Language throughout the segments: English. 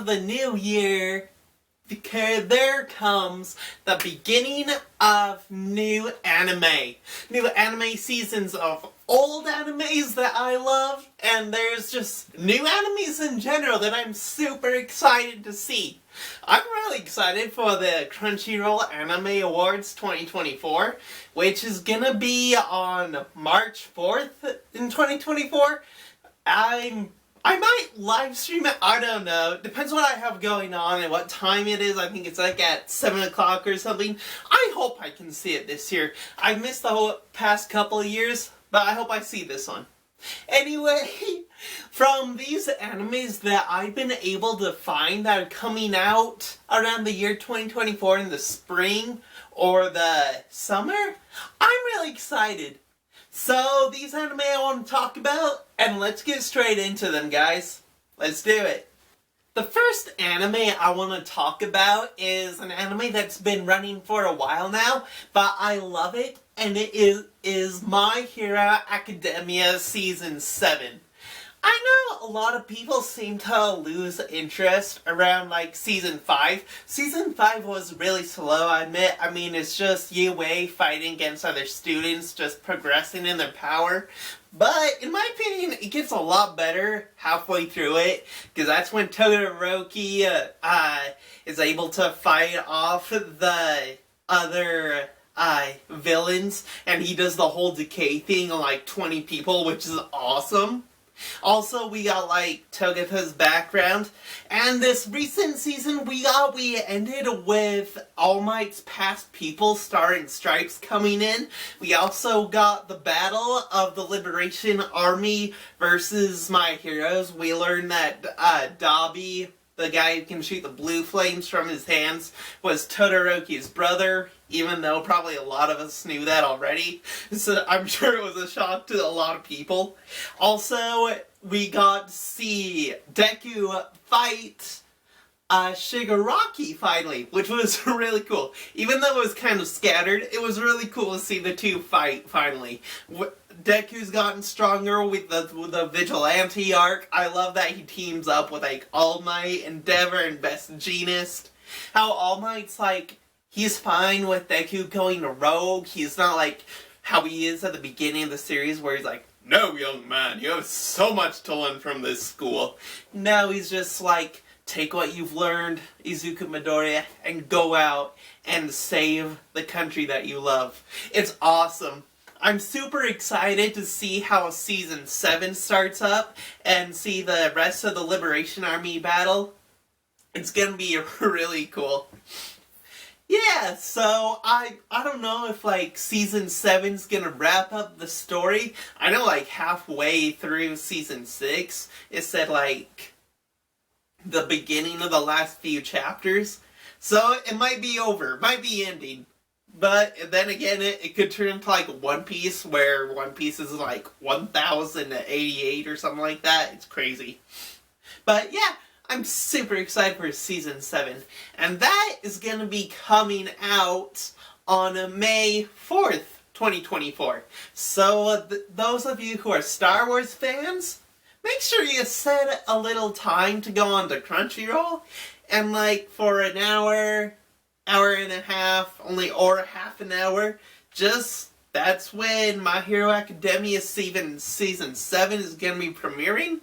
the new year, there comes the beginning of new anime. New anime seasons of old animes that I love, and there's just new animes in general that I'm super excited to see. I'm really excited for the Crunchyroll Anime Awards 2024, which is gonna be on March 4th in 2024. I might live stream it, I don't know. Depends what I have going on and what time it is. I think it's like at 7 o'clock or something. I hope I can see it this year. I missed the whole past couple of years, but I hope I see this one. Anyway, from these animes that I've been able to find that are coming out around the year 2024 in the spring or the summer, I'm really excited. So, these anime I want to talk about, and let's get straight into them, guys. Let's do it. The first anime I want to talk about is an anime that's been running for a while now, but I love it, and it is My Hero Academia Season 7. I know a lot of people seem to lose interest around, like, Season 5. Season 5 was really slow, I admit. I mean, it's just Yue fighting against other students, just progressing in their power. But, in my opinion, it gets a lot better halfway through it, because that's when Todoroki is able to fight off the other villains, and he does the whole decay thing on, like, 20 people, which is awesome. Also, we got, like, Togetha's background. And this recent season, we ended with All Might's past people, Star and Stripes, coming in. We also got the Battle of the Liberation Army versus My Heroes. We learned that Dabi, the guy who can shoot the blue flames from his hands, was Todoroki's brother, even though probably a lot of us knew that already. So I'm sure it was a shock to a lot of people. Also, we got to see Deku fight Shigaraki finally, which was really cool. Even though it was kind of scattered, it was really cool to see the two fight finally. Deku's gotten stronger with the Vigilante arc. I love that he teams up with, like, All Might, Endeavor, and Best Jeanist. How All Might's, like, he's fine with Deku going rogue. He's not like how he is at the beginning of the series where he's like, "No, young man, you have so much to learn from this school." No, he's just like, take what you've learned, Izuku Midoriya, and go out and save the country that you love. It's awesome. I'm super excited to see how Season 7 starts up and see the rest of the Liberation Army battle. It's gonna be really cool. Yeah, so I don't know if, like, Season 7's gonna wrap up the story. I know, like, halfway through Season 6, it said, like, the beginning of the last few chapters. So it might be over, might be ending. But then again, it could turn into, like, One Piece, where One Piece is, like, 1088 or something like that. It's crazy. But yeah, I'm super excited for Season 7. And that is going to be coming out on May 4th, 2024. So those of you who are Star Wars fans, make sure you set a little time to go on to Crunchyroll. And, like, for an hour and a half, or half an hour, that's when My Hero Academia Season 7 is going to be premiering.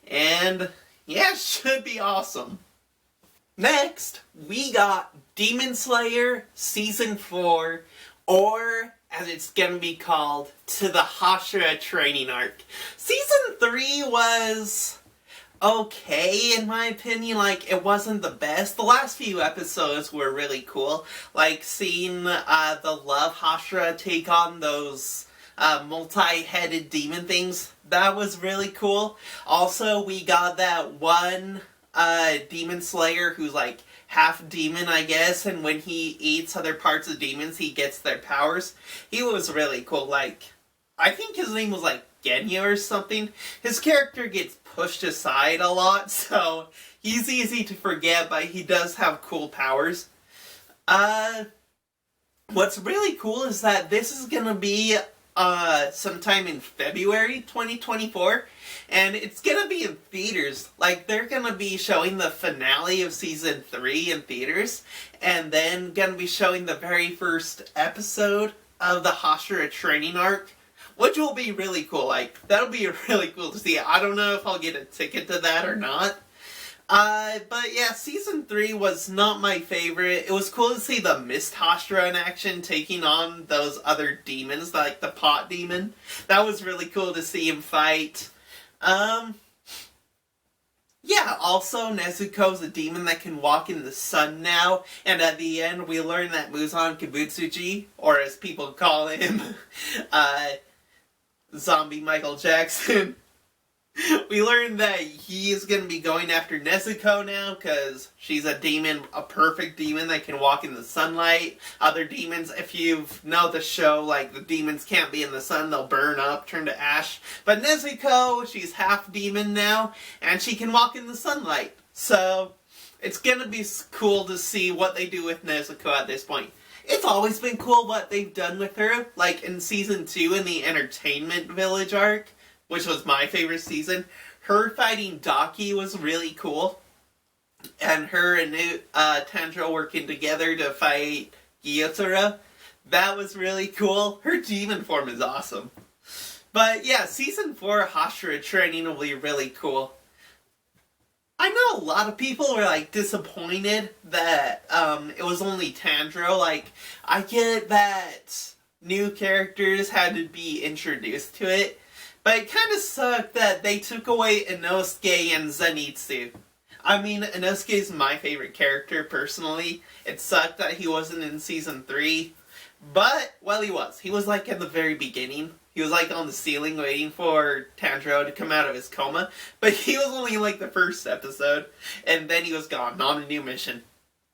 And yeah, it should be awesome. Next, we got Demon Slayer Season 4, or as it's gonna be called, To the Hashira Training Arc. Season 3 was okay, in my opinion. Like, it wasn't the best. The last few episodes were really cool. Like, seeing the Love Hashira take on those multi-headed demon things. That was really cool. Also, we got that one demon slayer who's, like, half demon, I guess, and when he eats other parts of demons, he gets their powers. He was really cool. Like, I think his name was, like, Genya or something. His character gets pushed aside a lot, so he's easy to forget, but he does have cool powers. What's really cool is that this is gonna be sometime in February 2024, and it's gonna be in theaters. Like, they're gonna be showing the finale of season 3 in theaters, and then gonna be showing the very first episode of the Hashira training arc, which will be really cool. Like, that'll be really cool to see. I don't know if I'll get a ticket to that or not. But yeah, season 3 was not my favorite. It was cool to see the Mist Hashira in action taking on those other demons, like the pot demon. That was really cool to see him fight. Yeah, also Nezuko's a demon that can walk in the sun now, and at the end we learn that Muzan Kibutsuji, or as people call him, Zombie Michael Jackson, we learned that he is going to be going after Nezuko now, because she's a demon, a perfect demon that can walk in the sunlight. Other demons, if you know the show, like, the demons can't be in the sun, they'll burn up, turn to ash. But Nezuko, she's half demon now, and she can walk in the sunlight. So, it's going to be cool to see what they do with Nezuko at this point. It's always been cool what they've done with her, like in Season 2 in the Entertainment Village arc, which was my favorite season. Her fighting Daki was really cool. And her and Tanjiro working together to fight Gyotaro. That was really cool. Her demon form is awesome. But yeah, Season 4 Hashira training will be really cool. I know a lot of people were like disappointed that it was only Tanjiro. Like, I get that new characters had to be introduced to it. But it kind of sucked that they took away Inosuke and Zenitsu. I mean, Inosuke's my favorite character, personally. It sucked that he wasn't in Season 3. But, well, he was. He was, like, at the very beginning. He was, like, on the ceiling waiting for Tanjiro to come out of his coma. But he was only in, like, the first episode. And then he was gone, on a new mission.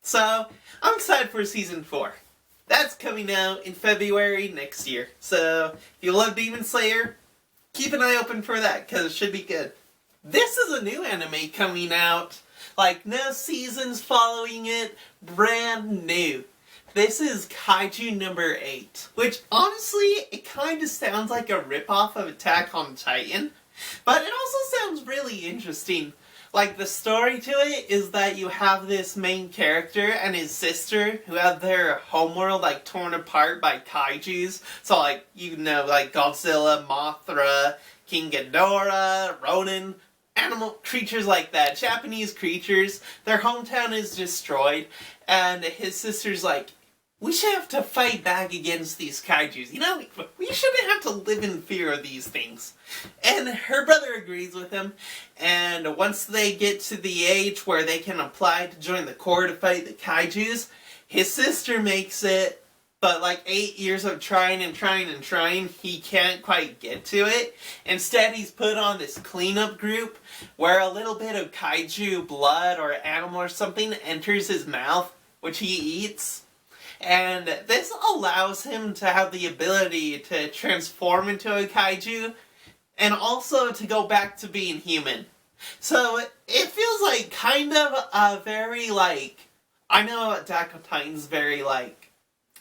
So, I'm excited for Season 4. That's coming out in February next year. So, if you love Demon Slayer, keep an eye open for that, because it should be good. This is a new anime coming out. Like, no seasons following it. Brand new. This is Kaiju No. 8. Which, honestly, it kind of sounds like a ripoff of Attack on Titan. But it also sounds really interesting. Like, the story to it is that you have this main character and his sister who have their homeworld, like, torn apart by kaijus. So, like, you know, like Godzilla, Mothra, King Ghidorah, Ronin, animal creatures like that, Japanese creatures. Their hometown is destroyed, and his sister's like, we should have to fight back against these kaijus. You know, we shouldn't have to live in fear of these things. And her brother agrees with him, and once they get to the age where they can apply to join the Corps to fight the kaijus, his sister makes it, but like 8 years of trying, he can't quite get to it. Instead, he's put on this cleanup group where a little bit of kaiju blood or animal or something enters his mouth, which he eats. And this allows him to have the ability to transform into a kaiju, and also to go back to being human. So it feels like kind of a very, like, I know Attack on Titan's very, like,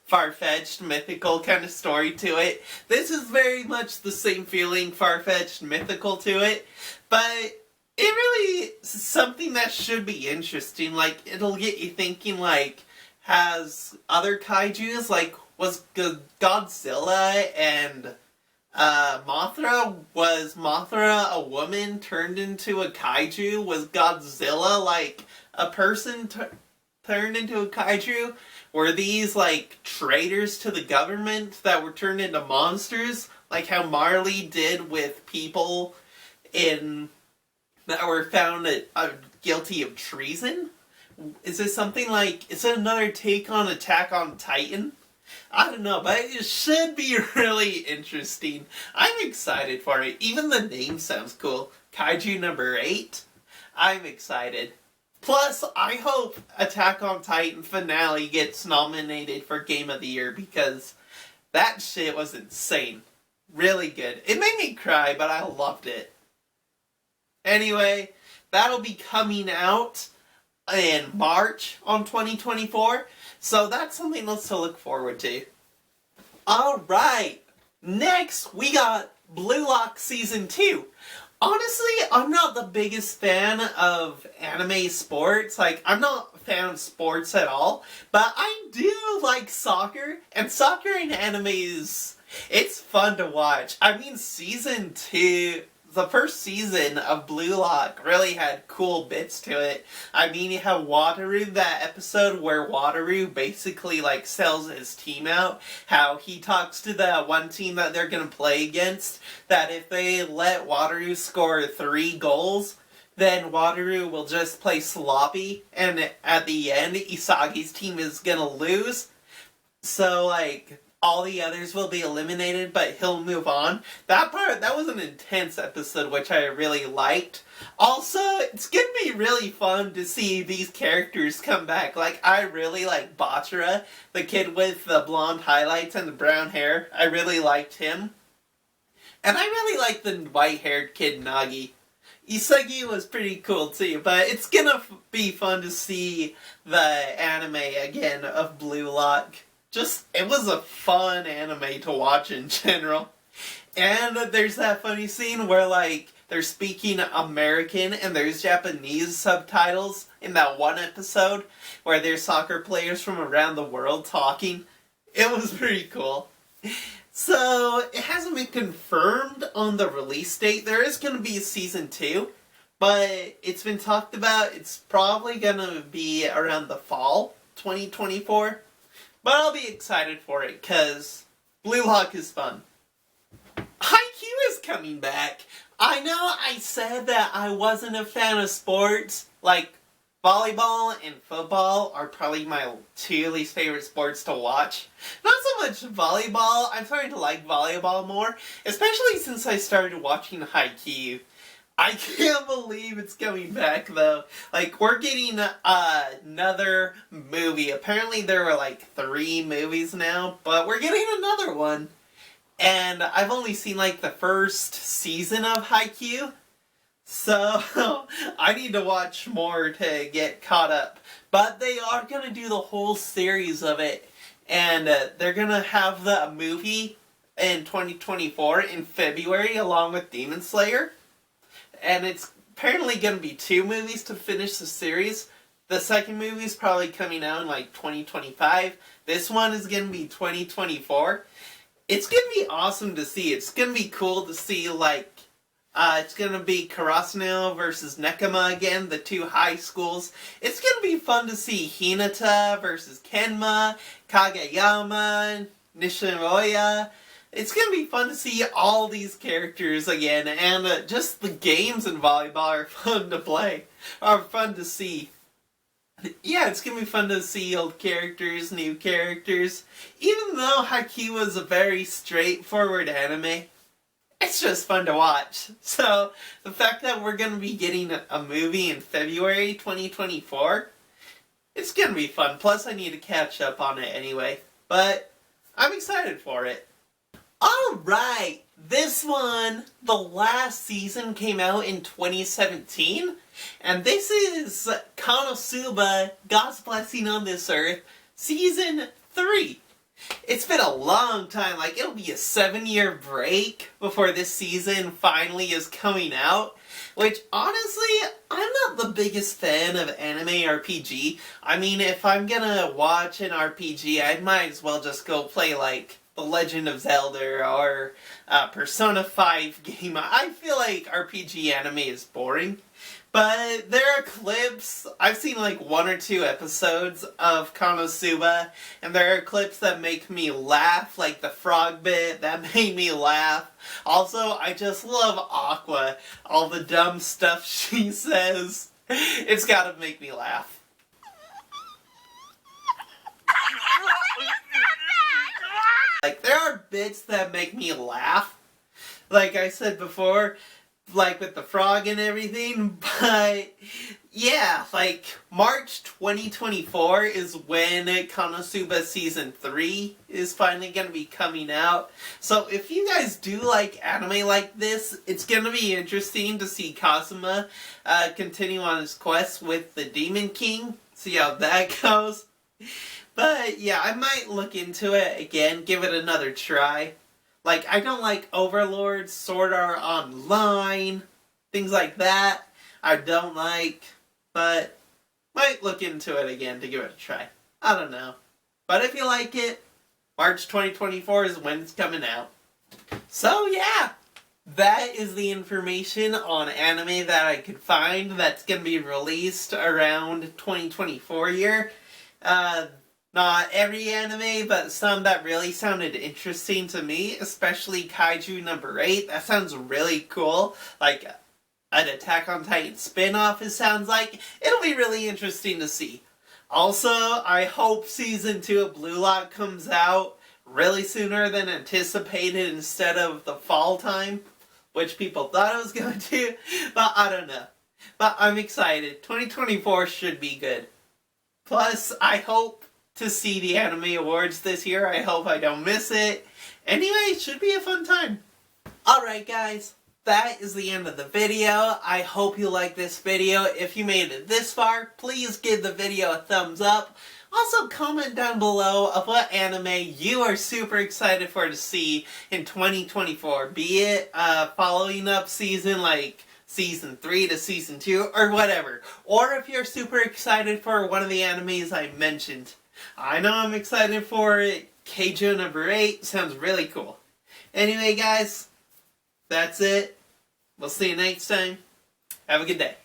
far-fetched, mythical kind of story to it. This is very much the same feeling, far-fetched, mythical to it. But it really is something that should be interesting. Like, it'll get you thinking, like, has other kaijus, like, was Godzilla and Mothra, was Mothra a woman turned into a kaiju? Was Godzilla, like, a person turned into a kaiju? Were these, like, traitors to the government that were turned into monsters? Like how Marley did with people that were found guilty of treason? Is it something like, is it another take on Attack on Titan? I don't know, but it should be really interesting. I'm excited for it. Even the name sounds cool. Kaiju No. 8. I'm excited. Plus, I hope Attack on Titan finale gets nominated for Game of the Year, because that shit was insane. Really good. It made me cry, but I loved it. Anyway, that'll be coming out in March on 2024, so that's something else to look forward to. Alright, Next, we got Blue Lock Season 2. Honestly, I'm not the biggest fan of anime sports. Like, I'm not a fan of sports at all. But I do like soccer. And soccer in anime it's fun to watch. I mean, Season 2, the first season of Blue Lock really had cool bits to it. I mean, you have Wataru, that episode where Wataru basically, like, sells his team out. How he talks to the one team that they're gonna play against, that if they let Wataru score 3 goals, then Wataru will just play sloppy, and at the end, Isagi's team is gonna lose. So, like, all the others will be eliminated, but he'll move on. That was an intense episode, which I really liked. Also, it's gonna be really fun to see these characters come back. Like, I really like Bachara, the kid with the blonde highlights and the brown hair. I really liked him. And I really like the white-haired kid, Nagi. Isagi was pretty cool too, but it's gonna be fun to see the anime again of Blue Lock. It was a fun anime to watch in general. And there's that funny scene where, like, they're speaking American and there's Japanese subtitles in that one episode where there's soccer players from around the world talking. It was pretty cool. So, it hasn't been confirmed on the release date. There is going to be a Season 2, but it's been talked about. It's probably going to be around the fall 2024. But I'll be excited for it, because Blue Lock is fun. Haikyuu is coming back. I know I said that I wasn't a fan of sports. Like, volleyball and football are probably my 2 least favorite sports to watch. Not so much volleyball. I'm starting to like volleyball more. Especially since I started watching Haikyuu. I can't believe it's coming back, though. Like, we're getting another movie. Apparently there were, like, 3 movies now, but we're getting another one. And I've only seen, like, the first season of Haikyuu. So, I need to watch more to get caught up. But they are going to do the whole series of it. And they're going to have the movie in 2024 in February along with Demon Slayer. And it's apparently going to be 2 movies to finish the series. The second movie is probably coming out in like 2025. This one is going to be 2024. It's going to be awesome to see. It's going to be cool to see, like, it's going to be Karasuno versus Nekama again, the 2 high schools. It's going to be fun to see Hinata versus Kenma, Kageyama, Nishinoya. It's going to be fun to see all these characters again, and just the games in volleyball are fun to play, are fun to see. Yeah, it's going to be fun to see old characters, new characters. Even though Haikyuu was a very straightforward anime, it's just fun to watch. So, the fact that we're going to be getting a movie in February 2024, it's going to be fun. Plus, I need to catch up on it anyway. But, I'm excited for it. Alright, this one, the last season came out in 2017, and this is Konosuba, God's Blessing on This Earth, Season 3. It's been a long time, like it'll be a 7-year break before this season finally is coming out, which honestly, I'm not the biggest fan of anime RPG. I mean, if I'm gonna watch an RPG, I might as well just go play like The Legend of Zelda or Persona 5 game. I feel like RPG anime is boring. But there are clips, I've seen like 1 or 2 episodes of Konosuba, and there are clips that make me laugh, like the frog bit, that made me laugh. Also, I just love Aqua, all the dumb stuff she says. It's gotta make me laugh. Like, there are bits that make me laugh, like I said before, like with the frog and everything, but yeah, like March 2024 is when Konosuba Season 3 is finally going to be coming out. So if you guys do like anime like this, it's going to be interesting to see Kazuma continue on his quest with the Demon King, see how that goes. But yeah, I might look into it again, give it another try. Like, I don't like Overlord, Sword Art Online, things like that. I don't like, but might look into it again to give it a try. I don't know. But if you like it, March 2024 is when it's coming out. So yeah, that is the information on anime that I could find that's going to be released around 2024 year. Not every anime, but some that really sounded interesting to me, especially Kaiju No. 8. That sounds really cool. Like an Attack on Titan spin-off, it sounds like. It'll be really interesting to see. Also, I hope Season 2 of Blue Lock comes out really sooner than anticipated instead of the fall time, which people thought it was going to, but I don't know. But I'm excited. 2024 should be good. Plus, I hope to see the Anime Awards this year. I hope I don't miss it. Anyway, it should be a fun time. Alright guys, that is the end of the video. I hope you like this video. If you made it this far, please give the video a thumbs up. Also, comment down below of what anime you are super excited for to see in 2024. Be it following up season like Season 3 to Season 2 or whatever. Or if you're super excited for one of the animes I mentioned. I know I'm excited for it. Kaiju No. 8 sounds really cool. Anyway guys, that's it. We'll see you next time. Have a good day.